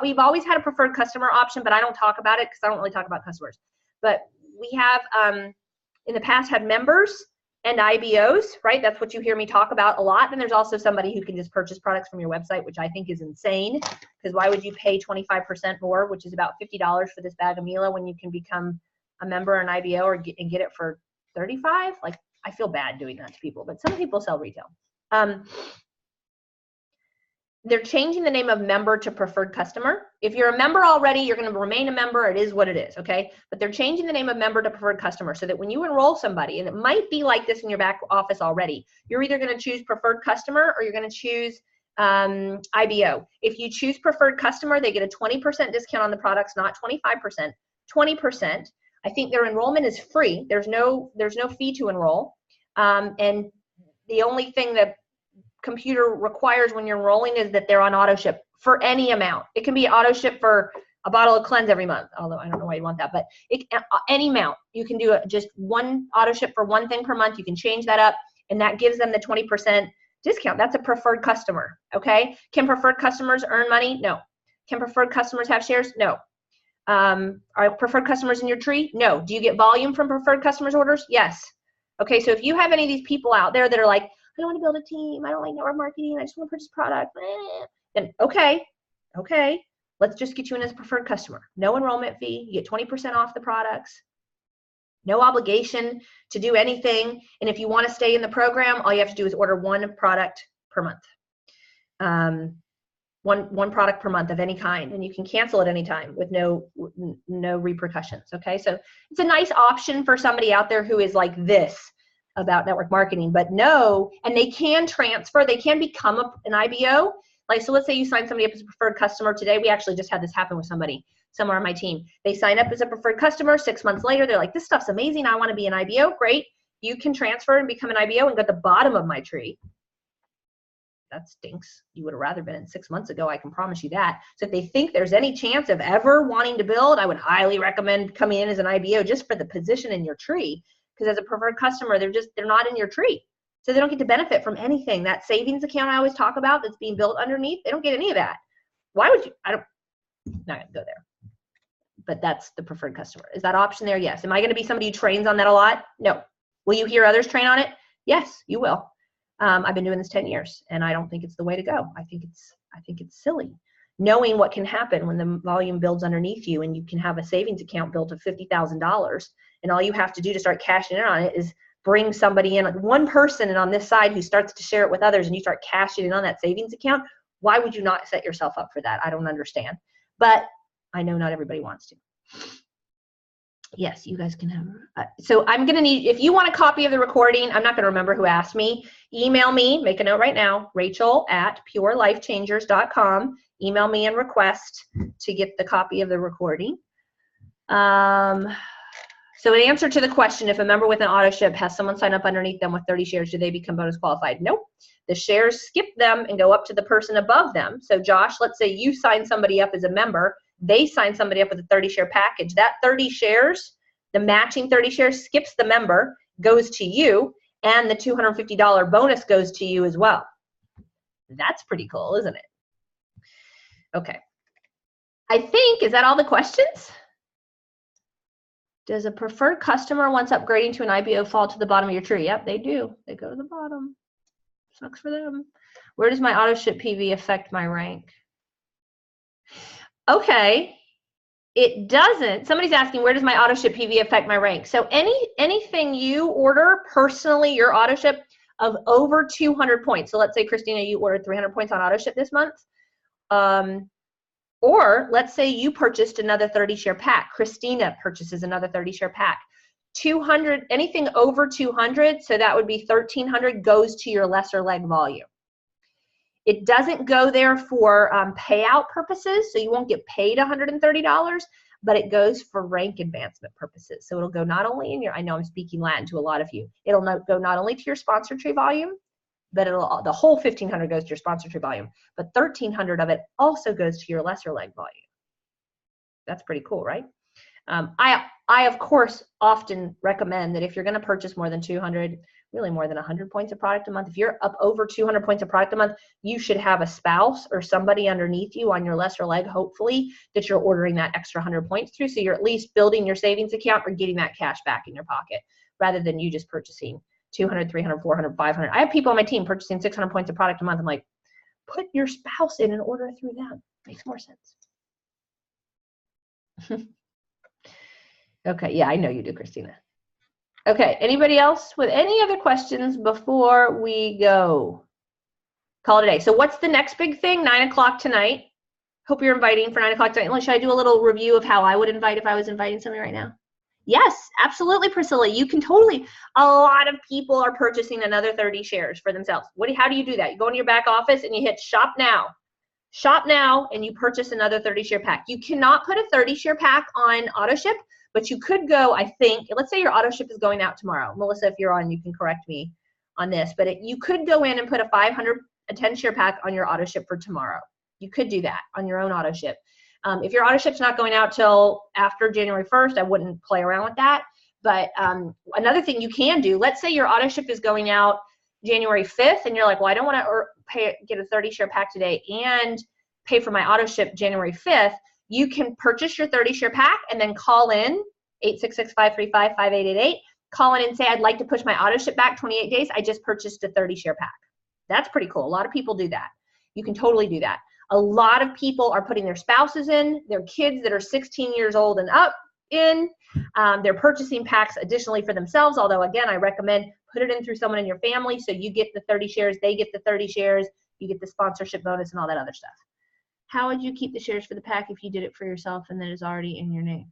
we've always had a preferred customer option, but I don't talk about it because I don't really talk about customers. But we have in the past had members and IBOs, right? That's what you hear me talk about a lot. Then there's also somebody who can just purchase products from your website, which I think is insane, because why would you pay 25% more, which is about $50 for this bag of Mila, when you can become a member or an IBO and get it for $35? Like, I feel bad doing that to people, but some people sell retail. They're changing the name of member to preferred customer. If you're a member already, you're going to remain a member. It is what it is, okay? But they're changing the name of member to preferred customer so that when you enroll somebody, and it might be like this in your back office already, you're either going to choose preferred customer or you're going to choose IBO. If you choose preferred customer, they get a 20% discount on the products, not 25%, 20%. I think their enrollment is free. There's no fee to enroll. And the only thing that computer requires when you're enrolling is that they're on auto ship for any amount. It can be auto ship for a bottle of cleanse every month, although I don't know why you want that, but any amount. You can do just one auto ship for one thing per month. You can change that up, and that gives them the 20% discount. That's a preferred customer, okay? Can preferred customers earn money? No. Can preferred customers have shares? No. Are preferred customers in your tree? No. Do you get volume from preferred customers orders? Yes. Okay, so if you have any of these people out there that are like, I don't want to build a team, I don't like network marketing, I just want to purchase product, then okay, let's just get you in as a preferred customer. No enrollment fee, you get 20% off the products, no obligation to do anything, and if you want to stay in the program, all you have to do is order one product per month. One product per month of any kind, and you can cancel at any time with no repercussions, okay? So it's a nice option for somebody out there who is like this about network marketing, but no, and they can transfer, they can become an IBO. Like, so let's say you sign somebody up as a preferred customer today. We actually just had this happen with somebody somewhere on my team. They sign up as a preferred customer. 6 months later, they're like, this stuff's amazing, I want to be an IBO. Great, you can transfer and become an IBO and go at the bottom of my tree. That stinks. You would have rather been in 6 months ago, I can promise you that. So if they think there's any chance of ever wanting to build, I would highly recommend coming in as an IBO just for the position in your tree. Because as a preferred customer, they're not in your tree. So they don't get to benefit from anything. That savings account I always talk about that's being built underneath, they don't get any of that. Why would you? I'm not going to go there. But that's the preferred customer. Is that option there? Yes. Am I going to be somebody who trains on that a lot? No. Will you hear others train on it? Yes, you will. I've been doing this 10 years, and I don't think it's the way to go. I think it's silly. Knowing what can happen when the volume builds underneath you, and you can have a savings account built of $50,000, and all you have to do to start cashing in on it is bring somebody in, like one person and on this side who starts to share it with others, and you start cashing in on that savings account. Why would you not set yourself up for that? I don't understand. But I know not everybody wants to. Yes, you guys can have. So I'm going to need, if you want a copy of the recording, I'm not going to remember who asked me. Email me, make a note right now, Rachel@purelifechangers.com. Email me and request to get the copy of the recording. So in answer to the question, if a member with an auto ship has someone sign up underneath them with 30 shares, do they become bonus qualified? Nope. The shares skip them and go up to the person above them. So Josh, let's say you sign somebody up as a member. They sign somebody up with a 30 share package. That 30 shares, the matching 30 shares skips the member, goes to you, and the $250 bonus goes to you as well. That's pretty cool, isn't it? Okay. I think, is that all the questions? Does a preferred customer once upgrading to an IBO fall to the bottom of your tree? Yep, they do. They go to the bottom. Sucks for them. Where does my auto ship PV affect my rank? Okay, it doesn't. Somebody's asking, where does my auto ship PV affect my rank? So anything you order personally, your auto ship of over 200 points. So let's say, Christina, you ordered 300 points on auto ship this month. Or let's say you purchased another 30 share pack. Christina purchases another 30 share pack. 200, anything over 200, so that would be 1,300, goes to your lesser leg volume. It doesn't go there for payout purposes, so you won't get paid $130, but it goes for rank advancement purposes. So it'll go not only in your, I know I'm speaking Latin to a lot of you, it'll go not only to your sponsor tree volume, but the whole 1,500 goes to your sponsor tree volume, but 1,300 of it also goes to your lesser leg volume. That's pretty cool, right? I of course often recommend that if you're going to purchase more than 200, really more than 100 points of product a month, if you're up over 200 points of product a month, you should have a spouse or somebody underneath you on your lesser leg, hopefully, that you're ordering that extra 100 points through, so you're at least building your savings account or getting that cash back in your pocket, rather than you just purchasing 200, 300, 400, 500. I have people on my team purchasing 600 points of product a month. I'm like, put your spouse in and order through them. Makes more sense. Okay, yeah, I know you do, Christina. Okay, anybody else with any other questions before we go? Call it a day. So what's the next big thing? 9 o'clock tonight. Hope you're inviting for 9 o'clock tonight. Should I do a little review of how I would invite if I was inviting somebody right now? Yes, absolutely, Priscilla. You can totally. A lot of people are purchasing another 30 shares for themselves. How do you do that? You go into your back office and you hit shop now. Shop now, and you purchase another 30 share pack. You cannot put a 30 share pack on auto ship, but you could go, I think, let's say your auto ship is going out tomorrow. Melissa, if you're on, you can correct me on this, but you could go in and put a 10 share pack on your auto ship for tomorrow. You could do that on your own auto ship. If your auto ship's not going out till after January 1st, I wouldn't play around with that. But another thing you can do, let's say your auto ship is going out January 5th, and you're like, well, I don't want to get a 30 share pack today and pay for my auto ship January 5th. You can purchase your 30 share pack and then call in 866-535-5888. Call in and say, I'd like to push my auto ship back 28 days. I just purchased a 30 share pack. That's pretty cool. A lot of people do that. You can totally do that. A lot of people are putting their spouses in, their kids that are 16 years old and up in. They're purchasing packs additionally for themselves, although again, I recommend put it in through someone in your family so you get the 30 shares, they get the 30 shares, you get the sponsorship bonus and all that other stuff. How would you keep the shares for the pack if you did it for yourself and that is already in your name?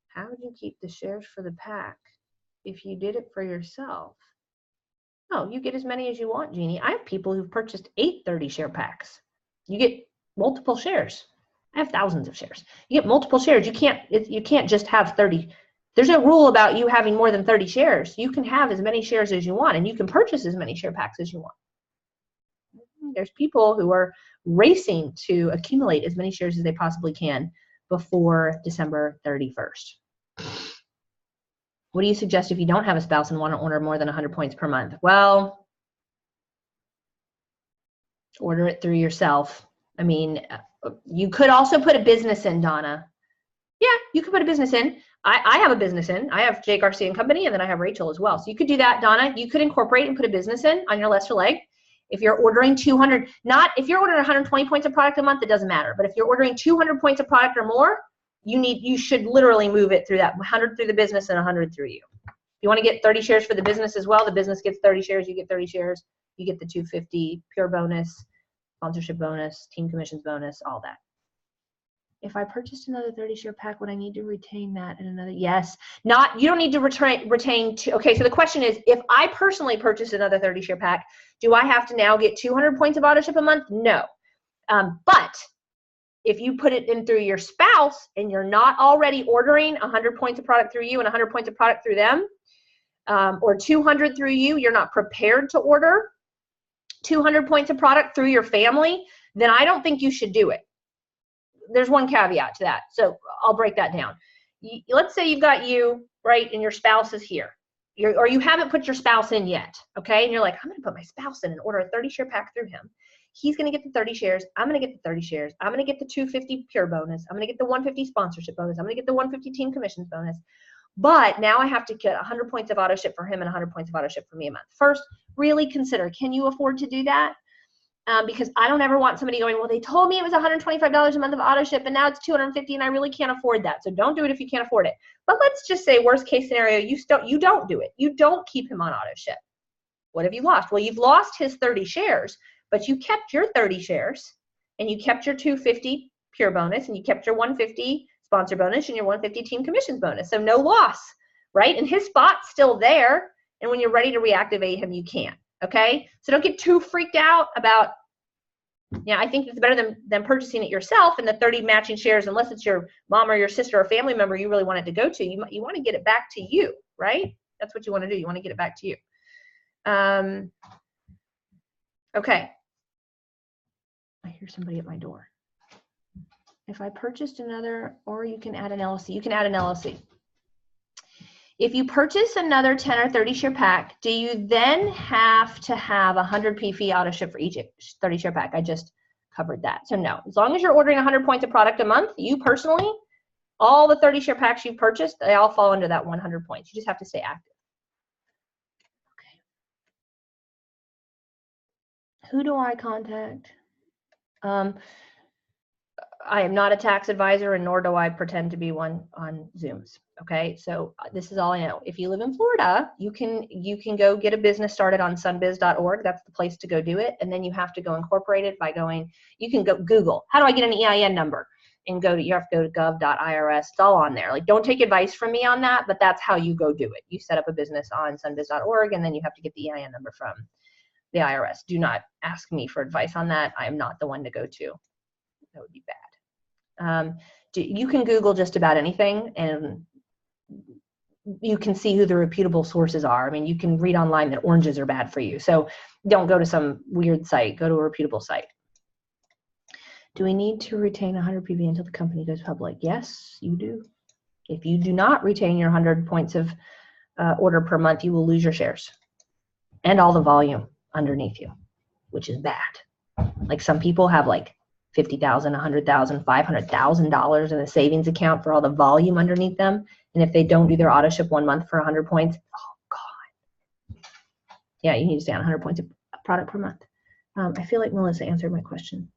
How would you keep the shares for the pack if you did it for yourself? Oh, you get as many as you want, Jeannie. I have people who've purchased 8 30 share packs. You get multiple shares. I have thousands of shares. You get multiple shares. You can't just have 30. There's no rule about you having more than 30 shares. You can have as many shares as you want, and you can purchase as many share packs as you want. There's people who are racing to accumulate as many shares as they possibly can before December 31st. What do you suggest if you don't have a spouse and want to order more than 100 points per month? Well, order it through yourself. I mean, you could also put a business in, Donna. Yeah, you could put a business in. I have a business in. I have Jay Garcia and Company, and then I have Rachel as well. So you could do that, Donna. You could incorporate and put a business in on your lesser leg. If you're ordering 200, if you're ordering 120 points of product a month, it doesn't matter. But if you're ordering 200 points of product or more, you should literally move it through that 100 through the business and 100 through you. If you want to get 30 shares for the business as well, the business gets 30 shares, you get 30 shares, you get the 250 pure bonus, sponsorship bonus, team commissions bonus, all that. If I purchased another 30 share pack, would I need to retain that and another? Yes. Not, you don't need to retain two. Okay, so the question is, if I personally purchase another 30 share pack, do I have to now get 200 points of auto ship a month? No. But if you put it in through your spouse and you're not already ordering 100 points of product through you and 100 points of product through them, or 200 through you, you're not prepared to order 200 points of product through your family, then I don't think you should do it. There's one caveat to that. So I'll break that down. Let's say you've got you, right, and your spouse is here. Or you haven't put your spouse in yet, okay? And you're like, I'm going to put my spouse in and order a 30 share pack through him. He's going to get the 30 shares. I'm going to get the 30 shares. I'm going to get the 250 pure bonus. I'm going to get the 150 sponsorship bonus. I'm going to get the 150 team commissions bonus. But now I have to get 100 points of auto ship for him and 100 points of auto ship for me a month. First, really consider, can you afford to do that? Because I don't ever want somebody going, well, they told me it was $125 a month of auto ship and now it's $250 and I really can't afford that. So don't do it if you can't afford it. But let's just say worst case scenario, you don't do it. You don't keep him on auto ship. What have you lost? Well, you've lost his 30 shares, but you kept your 30 shares and you kept your 250 pure bonus and you kept your 150 sponsor bonus and your 150 team commissions bonus. So no loss, right? And his spot's still there. And when you're ready to reactivate him, you can. Okay, so don't get too freaked out about, yeah, I think it's better than purchasing it yourself and the 30 matching shares, unless it's your mom or your sister or family member you really want it to go to. You want to get it back to you, right? That's what you want to do. You want to get it back to you. Okay. I hear somebody at my door. If I purchased another, or you can add an LLC. You can add an LLC. If you purchase another 10 or 30 share pack, do you then have to have 100 PV auto ship for each 30 share pack? I just covered that. So no, as long as you're ordering 100 points of product a month, you personally, all the 30 share packs you've purchased, they all fall under that 100 points. You just have to stay active. Okay. Who do I contact? I am not a tax advisor, and nor do I pretend to be one on Zooms. Okay, so this is all I know. If you live in Florida, you can go get a business started on sunbiz.org. That's the place to go do it. And then you have to go incorporate it by going, you can go Google, how do I get an EIN number? And you have to go to gov.irs. It's all on there. Like, don't take advice from me on that, but that's how you go do it. You set up a business on sunbiz.org, and then you have to get the EIN number from the IRS. Do not ask me for advice on that. I am not the one to go to. That would be bad. You can Google just about anything, and you can see who the reputable sources are. I mean, you can read online that oranges are bad for you. So don't go to some weird site. Go to a reputable site. Do we need to retain 100 PV until the company goes public? Yes, you do. If you do not retain your 100 points of order per month, you will lose your shares and all the volume underneath you, which is bad. Like, some people have like $50,000, $100,000, $500,000 in a savings account for all the volume underneath them. And if they don't do their auto ship 1 month for 100 points, oh God. Yeah, you need to stay on 100 points of product per month. I feel like Melissa answered my question.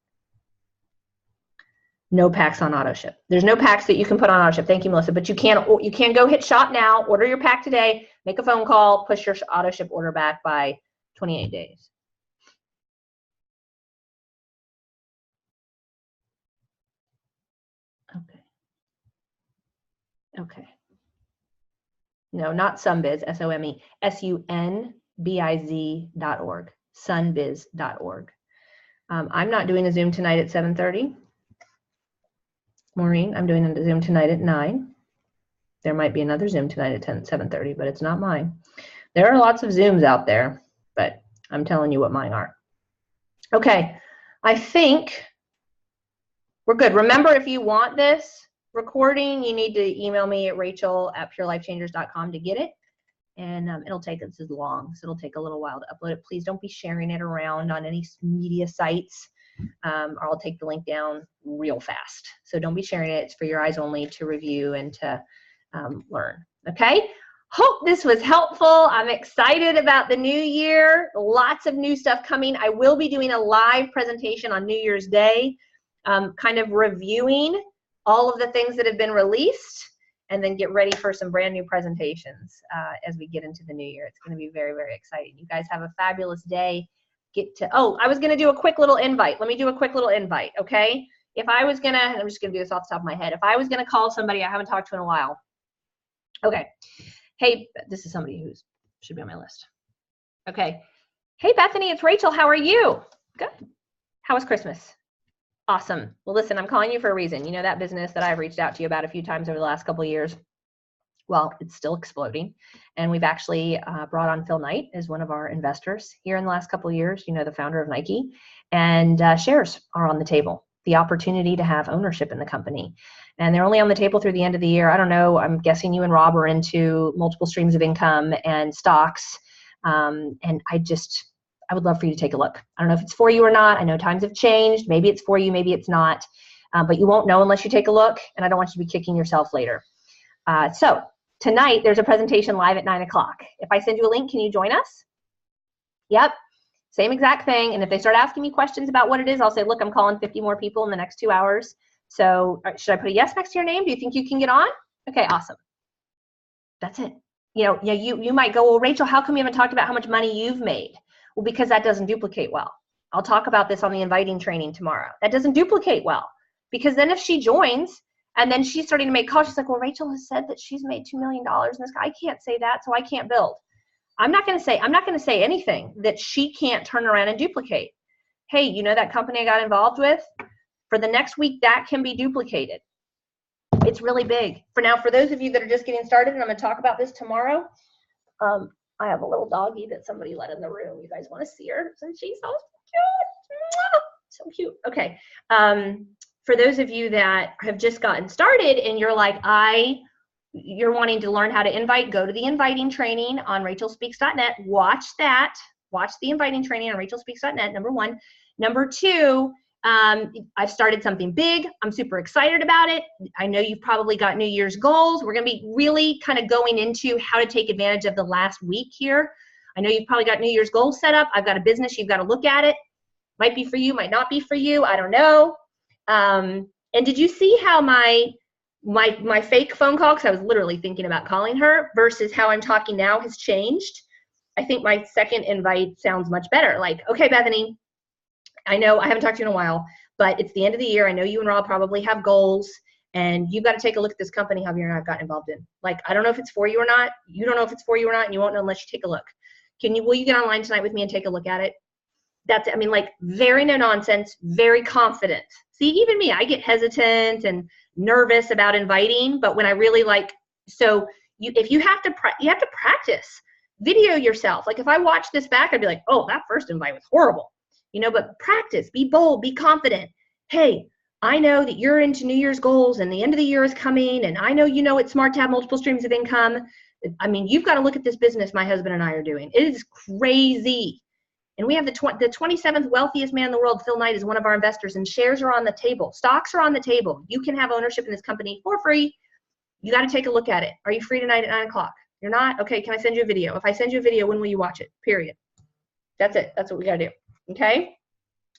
No packs on auto ship. There's no packs that you can put on auto ship. Thank you, Melissa. But you can go hit shop now, order your pack today, make a phone call, push your auto ship order back by 28 days. Okay. Okay. No, not Sunbiz, S-O-M-E, sunbiz.org, sunbiz.org. I'm not doing a Zoom tonight at 7:30. Maureen, I'm doing a Zoom tonight at 9. There might be another Zoom tonight at 7:30, but it's not mine. There are lots of Zooms out there, but I'm telling you what mine are. Okay, I think we're good. Remember, if you want this recording, you need to email me at rachel@purelifechangers.com to get it. And it'll take, this is long, so it'll take a little while to upload it. Please don't be sharing it around on any media sites, or I'll take the link down real fast. So don't be sharing it. It's for your eyes only to review and to learn. Okay? Hope this was helpful. I'm excited about the new year. Lots of new stuff coming. I will be doing a live presentation on New Year's Day, kind of reviewing all of the things that have been released, and then get ready for some brand new presentations as we get into the new year. It's going to be very, very exciting. You guys have a fabulous day. Oh, I was going to do a quick little invite. Let me do a quick little invite, okay? if I was gonna, I'm just gonna do this off the top of my head. If I was gonna call somebody I haven't talked to in a while. Okay. Hey, this is somebody who should be on my list. Okay. Hey, Bethany, it's Rachel. How are you? Good. How was Christmas? Awesome. Well, listen, I'm calling you for a reason. You know that business that I've reached out to you about a few times over the last couple of years? Well, it's still exploding. And we've actually brought on Phil Knight as one of our investors here in the last couple of years, you know, the founder of Nike. And shares are on the table, the opportunity to have ownership in the company. And they're only on the table through the end of the year. I don't know, I'm guessing you and Rob are into multiple streams of income and stocks. And I would love for you to take a look. I don't know if it's for you or not. I know times have changed. Maybe it's for you, maybe it's not. But you won't know unless you take a look. And I don't want you to be kicking yourself later. So tonight, there's a presentation live at 9 o'clock. If I send you a link, can you join us? Yep, same exact thing. And if they start asking me questions about what it is, I'll say, look, I'm calling 50 more people in the next 2 hours. So should I put a yes next to your name? Do you think you can get on? Okay, awesome. That's it. You know, yeah, you might go, well, Rachel, how come you haven't talked about how much money you've made? Well, because that doesn't duplicate well. I'll talk about this on the inviting training tomorrow. That doesn't duplicate well. Because then if she joins, and then she's starting to make calls. She's like, well, Rachel has said that she's made $2 million in this. I can't say that, so I can't build. I'm not going to say anything that she can't turn around and duplicate. Hey, you know that company I got involved with? For the next week, that can be duplicated. It's really big. For now, for those of you that are just getting started, and I'm going to talk about this tomorrow, I have a little doggie that somebody let in the room. You guys want to see her? So she's so cute. So cute. Okay. For those of you that have just gotten started and you're like, you're wanting to learn how to invite, go to the inviting training on rachelspeaks.net. Watch that. Watch the inviting training on rachelspeaks.net, number one. Number two, I've started something big. I'm super excited about it. I know you've probably got New Year's goals. We're going to be really kind of going into how to take advantage of the last week here. I know you've probably got New Year's goals set up. I've got a business. You've got to look at it. Might be for you, might not be for you. I don't know. And did you see how my fake phone call, because I was literally thinking about calling her, versus how I'm talking now has changed? I think my second invite sounds much better. Like, okay, Bethany, I know I haven't talked to you in a while, but it's the end of the year. I know you and Rob probably have goals, and you've got to take a look at this company Javier and I've gotten involved in. Like, I don't know if it's for you or not. You don't know if it's for you or not, and you won't know unless you take a look. Will you get online tonight with me and take a look at it? That's, I mean, like, very no nonsense, very confident. See, even me, I get hesitant and nervous about inviting, but when I really if you have to practice, video yourself. Like, if I watch this back, I'd be like, oh, that first invite was horrible, you know, but practice, be bold, be confident. Hey, I know that you're into New Year's goals and the end of the year is coming, and I know you know it's smart to have multiple streams of income. I mean, you've got to look at this business my husband and I are doing. It is crazy. And we have the 27th wealthiest man in the world, Phil Knight, is one of our investors, and shares are on the table. Stocks are on the table. You can have ownership in this company for free. You got to take a look at it. Are you free tonight at 9 o'clock? You're not? Okay, can I send you a video? If I send you a video, when will you watch it? Period. That's it. That's what we got to do. Okay?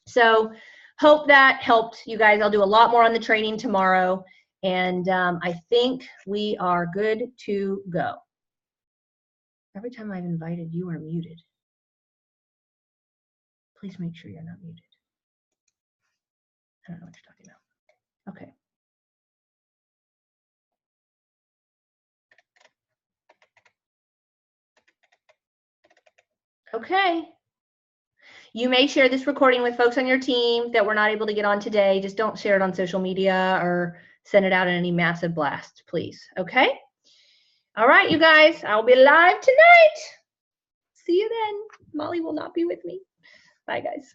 So hope that helped you guys. I'll do a lot more on the training tomorrow, and I think we are good to go. Every time I've invited, you are muted. Please make sure you're not muted. I don't know what you're talking about. Okay. Okay. You may share this recording with folks on your team that we're not able to get on today. Just don't share it on social media or send it out in any massive blast, please. Okay? All right, you guys. I'll be live tonight. See you then. Molly will not be with me. Bye, guys.